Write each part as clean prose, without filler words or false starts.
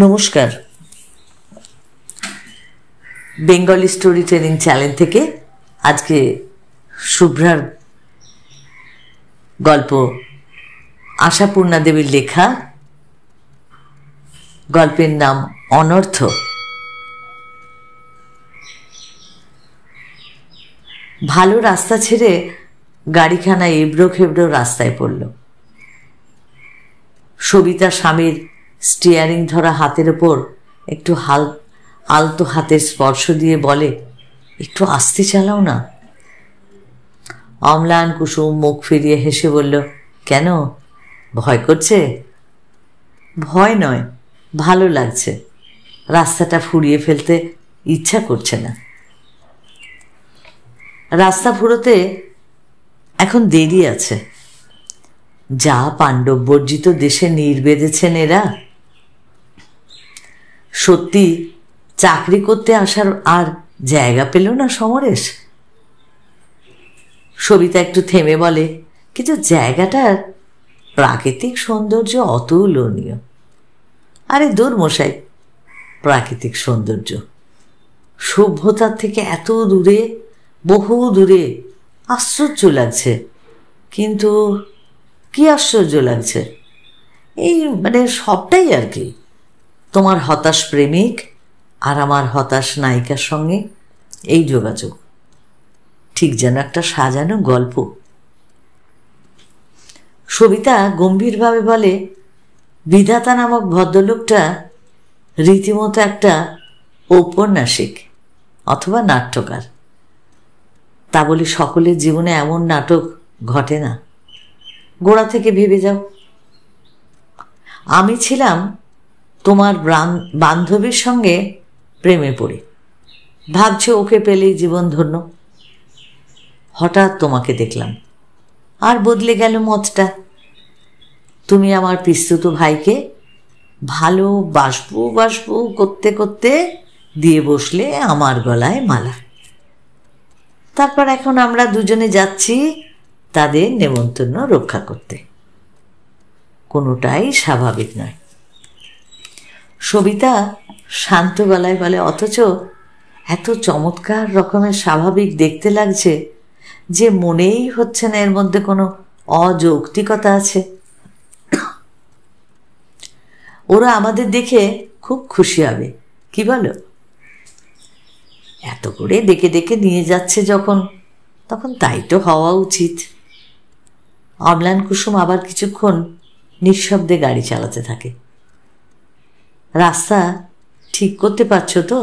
নমস্কার, Bengali story telling channel থেকে আজকে শুভ্রার গল্প আশাপূর্ণা দেবীর লেখা। গল্পের নাম অনর্থ। ভালো রাস্তা ছেড়ে গাড়িখানা এবড়ো খেবড়ো রাস্তায় পড়ল। সবিতা স্বামীর স্টিয়ারিং ধরা হাতের ওপর একটু আলতো হাতের স্পর্শ দিয়ে বলে, একটু আস্তে চালাও না। অম্লান কুসুম মুখ ফিরিয়ে হেসে বলল, কেন, ভয় করছে? ভয় নয়, ভালো লাগছে। রাস্তাটা ফুরিয়ে ফেলতে ইচ্ছা করছে না। রাস্তা ফুরোতে এখন দেরি আছে। যা পাণ্ডব বর্জিত দেশে নীড় বেঁধেছেন এরা। সত্যি চাকরি করতে আসার আর জায়গা পেল না সমরেশ। সবিতা একটু থেমে বলে, কিন্তু জায়গাটার প্রাকৃতিক সৌন্দর্য অতুলনীয়। আরে দূর মশাই, প্রাকৃতিক সৌন্দর্য সভ্যতার থেকে এত দূরে, বহু দূরে। আশ্চর্য লাগছে। কিন্তু কি আশ্চর্য লাগছে? এই সবটাই আর কি। তোমার হতাশ প্রেমিক আর আমার হতাশ নায়িকার সঙ্গে এই যোগাযোগ ঠিক যেন একটা সাজানো গল্প। সবিতা গম্ভীরভাবে বলে, বিধাতা নামক ভদ্রলোকটা রীতিমতো একটা ঔপন্যাসিক অথবা নাট্যকার। তা বলে সকলের জীবনে এমন নাটক ঘটে না। গোড়া থেকে ভেবে যাও। আমি ছিলাম তোমার বান্ধবীর সঙ্গে প্রেমে পড়ে, ভাবছো ওকে পেলেই জীবন ধন্য। হঠাৎ তোমাকে দেখলাম, আর বদলে গেল মতটা। তুমি আমার পিস্তুত ভাইকে ভালোবাসবো করতে করতে দিয়ে বসলে আমার গলায় মালা। তারপর এখন আমরা দুজনে যাচ্ছি তাদের নেমন্তন্ন রক্ষা করতে। কোনোটাই স্বাভাবিক নয়। সবিতা শান্ত গলায় বলে, অথচ এত চমৎকার রকমের স্বাভাবিক দেখতে লাগছে যে মনেই হচ্ছে না এর মধ্যে কোনো অযৌক্তিকতা আছে। ওরা আমাদের দেখে খুব খুশি হবে, কি বলো? এত করে ডেকে ডেকে নিয়ে যাচ্ছে যখন, তখন তাই তো হওয়া উচিত। অম্লান কুসুম আবার কিছুক্ষণ নিঃশব্দে গাড়ি চালাতে থাকে। রাস্তা ঠিক করতে পারছো তো?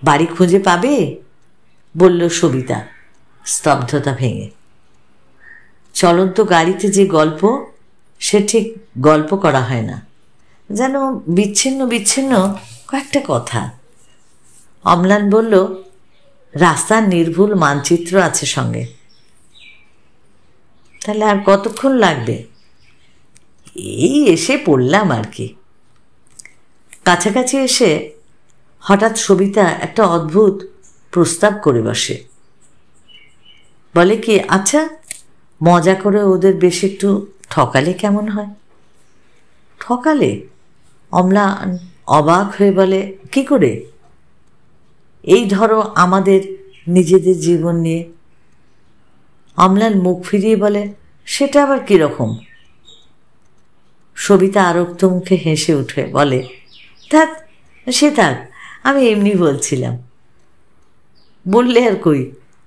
বাড়ি খুঁজে পাবে? বলল সবিতা স্তব্ধতা ভেঙে। চলন্ত গাড়িতে যে গল্প, সে ঠিক গল্প করা হয় না, যেন বিচ্ছিন্ন বিচ্ছিন্ন কয়েকটা কথা। অম্লান বলল, রাস্তার নির্ভুল মানচিত্র আছে সঙ্গে। তাহলে আর কতক্ষণ লাগবে? এই এসে পড়লাম আর কি। কাছাকাছি এসে হঠাৎ সবিতা একটা অদ্ভুত প্রস্তাব করে বসে। বলে কি, আচ্ছা মজা করে ওদের বেশ একটু ঠকালে কেমন হয়? ঠকালে? অম্লান অবাক হয়ে বলে, কি করে? এই ধরো আমাদের নিজেদের জীবন নিয়ে। অম্লান মুখ ফিরিয়ে বলে, সেটা আবার কীরকম? সবিতা আরক্ত মুখে হেসে উঠে বলে, থাক সে থাক, আমি এমনি বলছিলাম। বললে আর কই,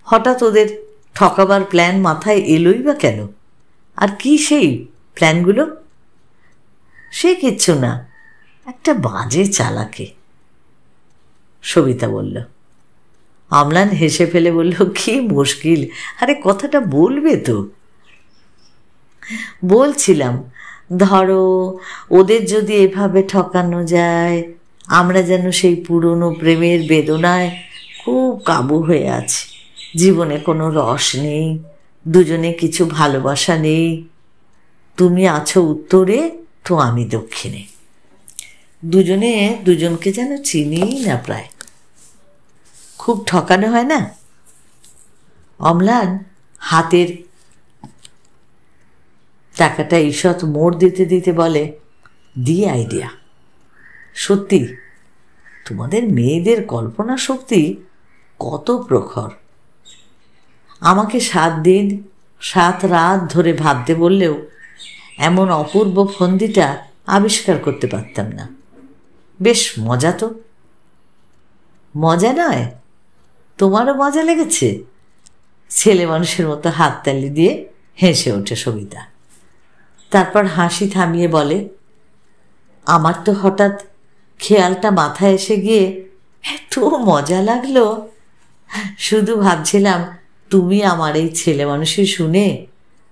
হঠাৎ ওদের ঠকাবার প্ল্যান মাথায় এলোই বা কেন? আর কি সেই প্ল্যানগুলো? সে কিচ্ছু না, একটা বাজে চালাকি। সবিতা বলল। অম্লান হেসে ফেলে বলল, কি মুশকিল, আরে কথাটা বলবে তো। বলছিলাম, ধরো ওদের যদি এভাবে ঠকানো যায়, আমরা যেন সেই পুরনো প্রেমের বেদনায় খুব কাবু হয়ে আছি। জীবনে কোনো রস নেই, দুজনে কিছু ভালোবাসা নেই। তুমি আছো উত্তরে, তো আমি দক্ষিণে। দুজনে দুজনকে যেন চিনিই না প্রায়। খুব ঠকানো হয় না? অম্লান হাতের টাকাটা ঈষৎ মোড় দিতে দিতে বলে, দি আইডিয়া। সত্যি তোমাদের মেয়েদের কল্পনা শক্তি কত প্রখর। আমাকে 7 দিন 7 রাত ধরে ভাবতে বললেও এমন অপূর্ব ফন্দিটা আবিষ্কার করতে পারতাম না। বেশ মজা তো। মজা নয়? তোমারও মজা লেগেছে? ছেলে মানুষের মতো হাততালি দিয়ে হেসে ওঠে সবিতা। তারপর হাসি থামিয়ে বলে, আমার তো হঠাৎ খেয়ালটা মাথায় এসে গিয়ে এত মজা লাগলো, শুধু ভাবছিলাম তুমি আমার এই ছেলে মানুষই শুনে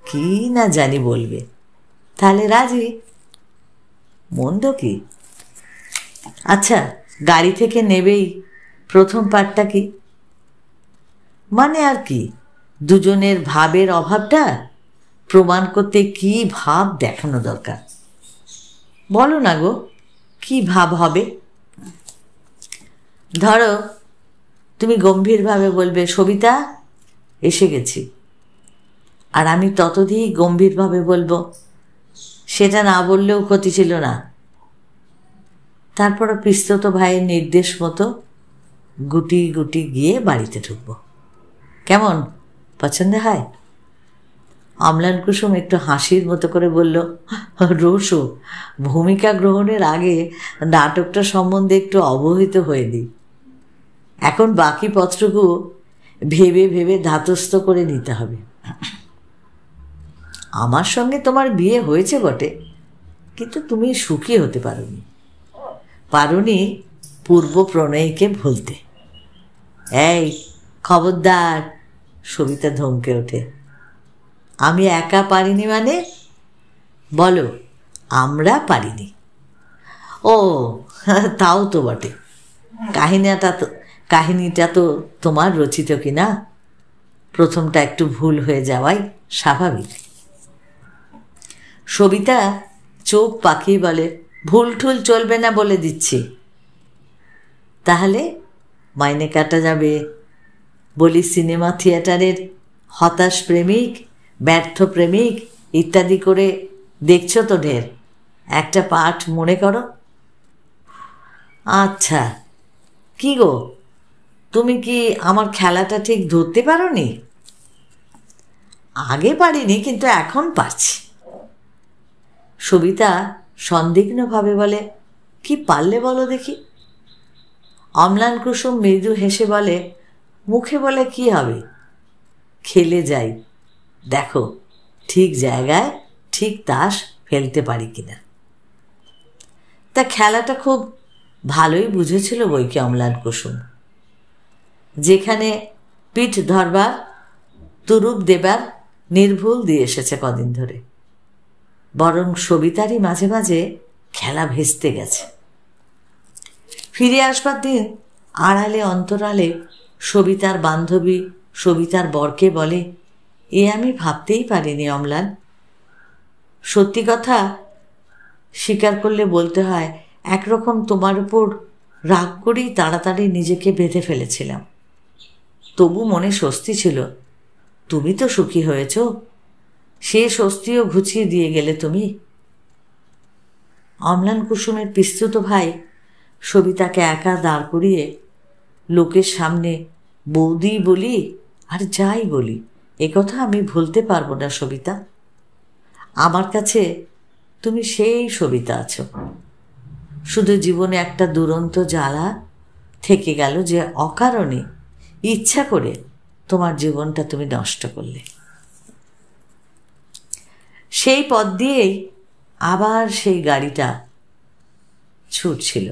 কি না জানি বলবে। তাহলে রাজি? মন্দ কি? আচ্ছা, গাড়ি থেকে নেবেই প্রথম পার্টটা কি? মানে আর কি, দুজনের ভাবের অভাবটা প্রমাণ করতে কি ভাব দেখানো দরকার। বলো না গো, কি ভাব হবে? ধরো তুমি গম্ভীরভাবে বলবে, সবিতা এসে গেছি। আর আমি ততদিন গম্ভীরভাবে বলবো, সেটা না বললেও ক্ষতি ছিল না। তারপরও পিস্তত ভাইয়ের নির্দেশ মতো গুটি গুটি গিয়ে বাড়িতে ঢুকবো। কেমন, পছন্দ হয়? অম্লান কুসুম একটু হাসির মতো করে বলল, রোসো, ভূমিকা গ্রহণের আগে নাটকটা সম্বন্ধে একটু অবহিত হয়ে দিই। এখন বাকি পত্রকু ভেবে ভেবে ধাতস্থ করে নিতে হবে। আমার সঙ্গে তোমার বিয়ে হয়েছে বটে, কিন্তু তুমি সুখী হতে পারোনি পূর্ব প্রণয়ীকে ভুলতে। এই খবরদার! সবিতা ধমকে ওঠে। আমি একা পারিনি মানে? বলো, আমরা পারিনি। ও, তাও তো বটে। কাহিনীটা তো তোমার রচিত কিনা, প্রথমটা একটু ভুল হয়ে যাওয়াই স্বাভাবিক। সবিতা চোখ পাকিয়ে বলে, ভুল ঠুল চলবে না বলে দিচ্ছি। তাহলে মাইনে কাটা যাবে। বলি, সিনেমা থিয়েটারের হতাশ প্রেমিক, ব্যর্থ প্রেমিক ইত্যাদি করে দেখছো তো ঢের, একটা পাঠ মনে করো। আচ্ছা, কি গো, তুমি কি আমার খেলাটা ঠিক ধরতে পারোনি? আগে পারিনি, কিন্তু এখন পারছি। সবিতা সন্দিগ্ধভাবে বলে, কি পারলে বলো দেখি। অম্লান কুসুম মৃদু হেসে বলে, মুখে বলে কি হবে, খেলে যাই, দেখো ঠিক জায়গায় ঠিক তাস ফেলতে পারি কিনা। তা খেলাটা খুব ভালোই বুঝেছিল বইকে অম্লান কুসুম। যেখানে পিঠ ধরবার, তুরুপ দেবার নির্ভুল দিয়ে এসেছে কদিন ধরে। বরং সবিতারই মাঝে মাঝে খেলা ভেস্তে গেছে। ফিরে আসবার দিন আড়ালে অন্তরালে সবিতার বান্ধবী সবিতার বরকে বলে, এ আমি ভাবতেই পারিনি অম্লান। সত্যি কথা স্বীকার করলে বলতে হয়, একরকম তোমার উপর রাগ করেই তাড়াতাড়ি নিজেকে বেঁধে ফেলেছিলাম। তবু মনে স্বস্তি ছিল, তুমি তো সুখী হয়েছ, সে স্বস্তিও ঘুচিয়ে দিয়ে গেলে তুমি। অম্লান কুসুমের পিস্তুত ভাই সবিতাকে একা দাঁড় করিয়ে লোকের সামনে বৌদি বলি আর যাই বলি, একথা আমি ভুলতে পারবো না সবিতা। আমার কাছে তুমি সেই সবিতা আছো। শুধু জীবনে একটা দুরন্ত জ্বালা থেকে গেল যে অকারণে ইচ্ছা করে তোমার জীবনটা তুমি নষ্ট করলে। সেই পথ দিয়েই আবার সেই গাড়িটা ছুটছিল,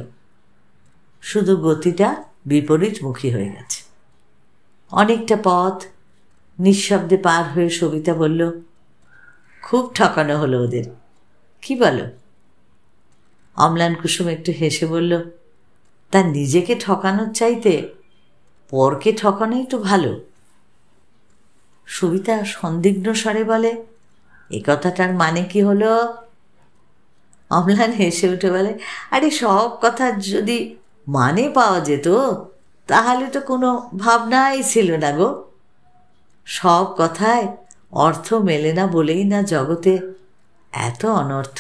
শুধু গতিটা বিপরীতমুখী হয়ে গেছে। অনেকটা পথ নিঃশব্দে পার হয়ে সবিতা বলল, খুব ঠকানো হলো ওদের, কি বলো? অম্লান কুসুম একটু হেসে বলল, তা নিজেকে ঠকানোর চাইতে পরকে ঠকানোই তো ভালো। সবিতা সন্দিগ্ধ স্বরে বলে, এ কথাটার মানে কি হলো? অম্লান হেসে উঠে বলে, আরে সব কথা যদি মানে পাওয়া যেত তাহলে তো কোনো ভাবনাই ছিল না গো। সব কথায় অর্থ মেলে না বলেই না জগতে এত অনর্থ।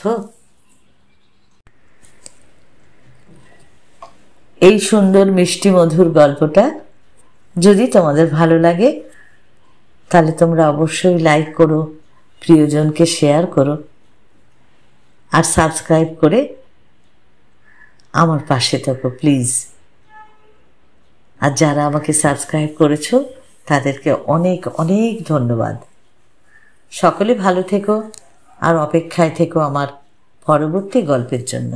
এই সুন্দর মিষ্টি মধুর গল্পটা যদি তোমাদের ভালো লাগে তাহলে তোমরা অবশ্যই লাইক করো, প্রিয়জনকে শেয়ার করো, আর সাবস্ক্রাইব করে আমার পাশে থাকো প্লিজ। আর যারা আমাকে সাবস্ক্রাইব করেছো তাদেরকে অনেক অনেক ধন্যবাদ। সকলে ভালো থেকো আর অপেক্ষায় থেকো আমার পরবর্তী গল্পের জন্য।